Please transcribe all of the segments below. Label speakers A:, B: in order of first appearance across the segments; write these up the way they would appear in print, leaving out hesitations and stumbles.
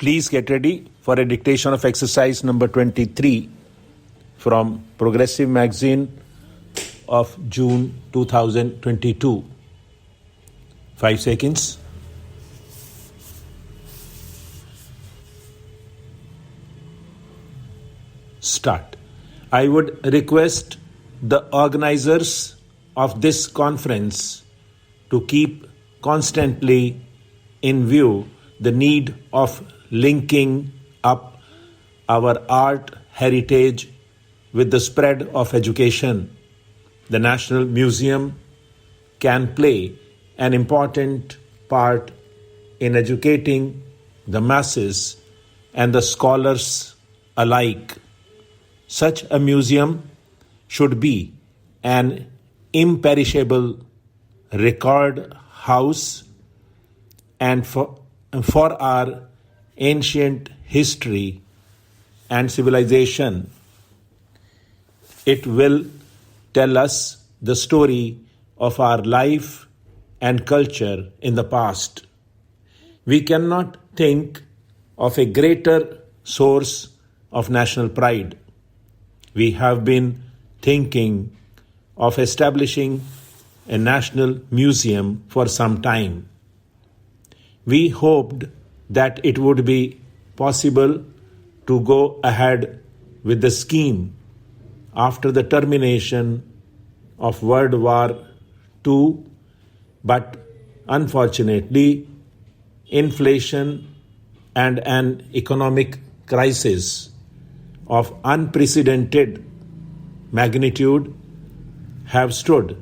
A: Please get ready for a dictation of exercise number 23 from Progressive Magazine of June 2022. 5 seconds. Start. I would request the organizers of this conference to keep constantly in view the need of linking up our art heritage with the spread of education. The National Museum can play an important part in educating the masses and the scholars alike. Such a museum should be an imperishable record house and for our ancient history and civilization. It will tell us the story of our life and culture in the past. We cannot think of a greater source of national pride. We have been thinking of establishing a national museum for some time. We hoped that it would be possible to go ahead with the scheme after the termination of World War II, but unfortunately, inflation and an economic crisis of unprecedented magnitude have stood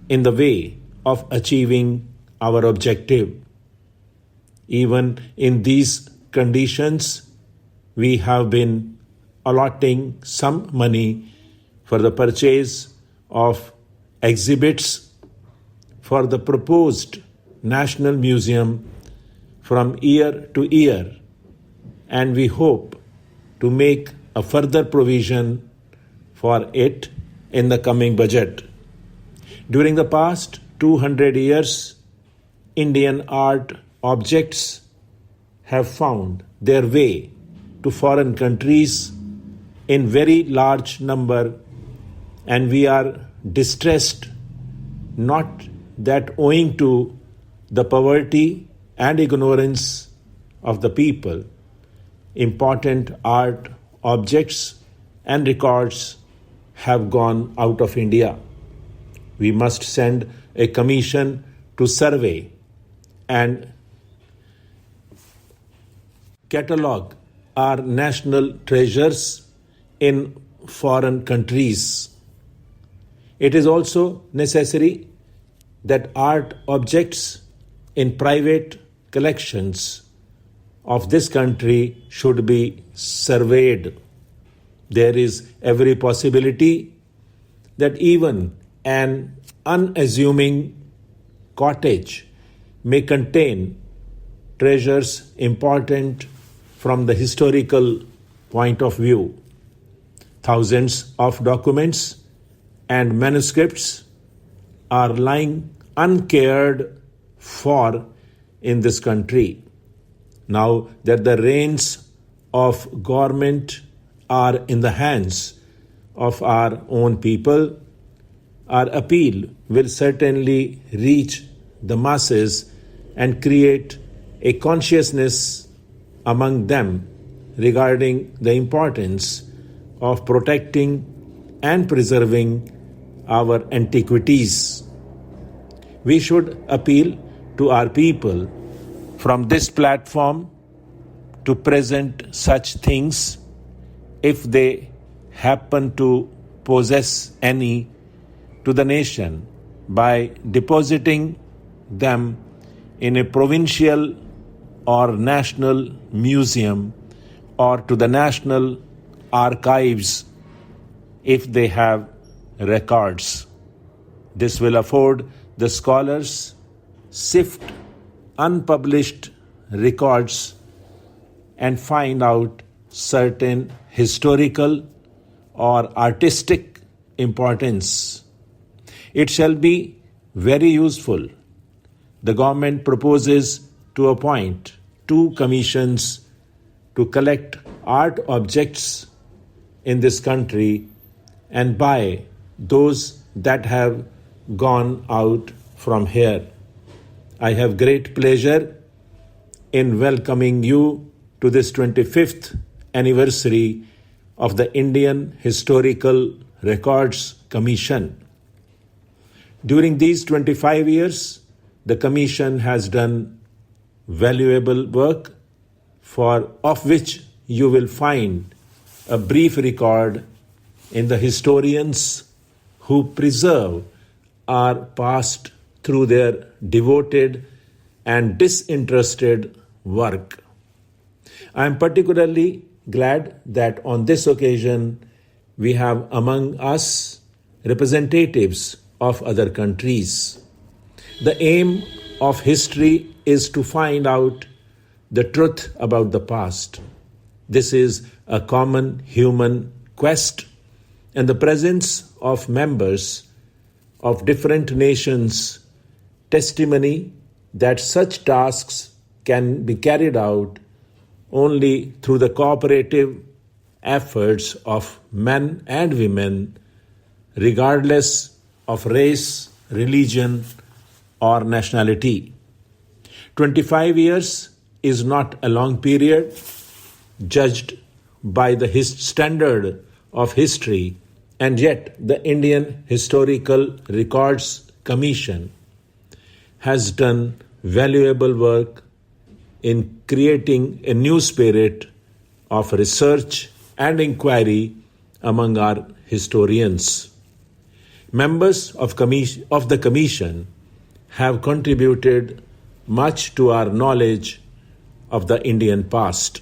A: in the way of achieving our objective. Even in these conditions, we have been allotting some money for the purchase of exhibits for the proposed National Museum from year to year, and we hope to make a further provision for it in the coming budget. During the past 200 years, Indian art objects have found their way to foreign countries in very large number, and we are distressed not that owing to the poverty and ignorance of the people, important art objects and records have gone out of India. We must send a commission to survey and catalog our national treasures in foreign countries. It is also necessary that art objects in private collections of this country should be surveyed. There is every possibility that even an unassuming cottage may contain treasures important from the historical point of view. Thousands of documents and manuscripts are lying uncared for in this country. Now that the reins of government are in the hands of our own people, our appeal will certainly reach the masses and create a consciousness among them regarding the importance of protecting and preserving our antiquities. We should appeal to our people from this platform to present such things if they happen to possess any to the nation by depositing them in a provincial or national museum or to the national archives if they have records. This will afford the scholars sift unpublished records and find out certain historical or artistic importance. It shall be very useful. The government proposes to appoint 2 commissions to collect art objects in this country and buy those that have gone out from here. I have great pleasure in welcoming you to this 25th anniversary of the Indian Historical Records Commission. During these 25 years, the Commission has done valuable work of which you will find a brief record in the historians who preserve our past through their devoted and disinterested work. I am particularly glad that on this occasion we have among us representatives of other countries. The aim of history is to find out the truth about the past. This is a common human quest, and the presence of members of different nations testimony that such tasks can be carried out only through the cooperative efforts of men and women, regardless of race, religion, or nationality. 25 years is not a long period judged by the standard of history, and yet the Indian Historical Records Commission has done valuable work in creating a new spirit of research and inquiry among our historians. Members of the Commission have contributed much to our knowledge of the Indian past.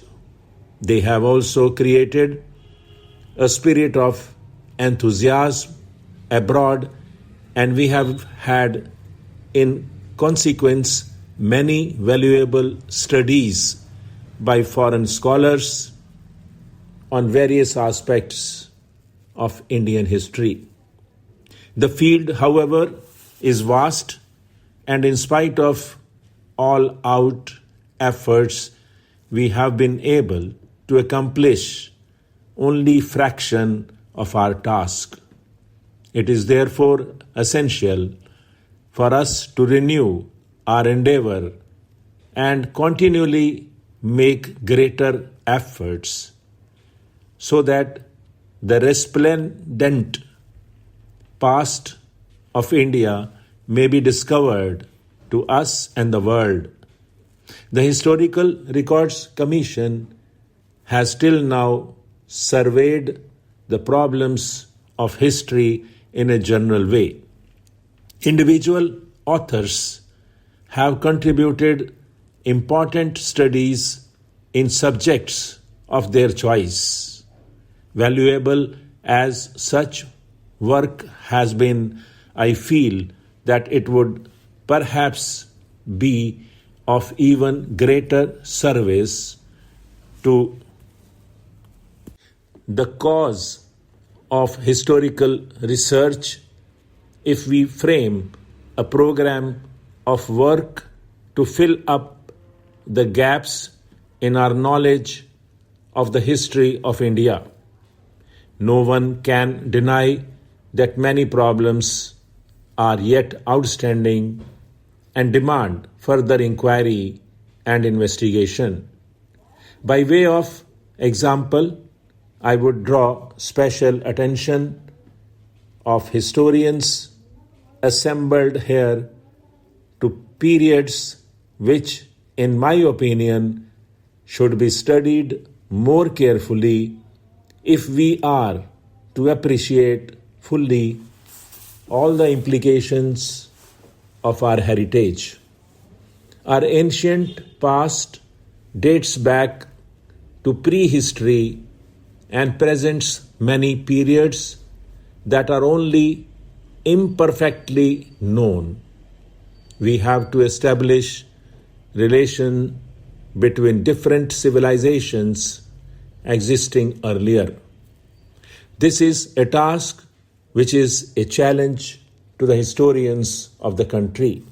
A: They have also created a spirit of enthusiasm abroad, and we have had, in consequence, many valuable studies by foreign scholars on various aspects of Indian history. The field, however, is vast, and in spite of all-out efforts, we have been able to accomplish only fraction of our task. It is therefore essential for us to renew our endeavor and continually make greater efforts so that the resplendent past of India may be discovered to us and the world. The Historical Records Commission has till now surveyed the problems of history in a general way. Individual authors have contributed important studies in subjects of their choice. Valuable as such work has been, I feel that it would perhaps be of even greater service to the cause of historical research if we frame a program of work to fill up the gaps in our knowledge of the history of India. No one can deny that many problems are yet outstanding and demand further inquiry and investigation. By way of example, I would draw special attention of historians assembled here to periods which, in my opinion, should be studied more carefully if we are to appreciate fully all the implications of our heritage. Our ancient past dates back to prehistory and presents many periods that are only imperfectly known. We have to establish relation between different civilizations existing earlier. This is a task which is a challenge to the historians of the country,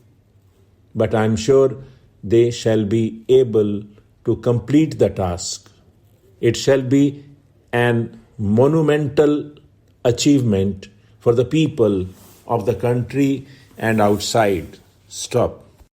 A: but I am sure they shall be able to complete the task. It shall be an monumental achievement for the people of the country and outside. Stop.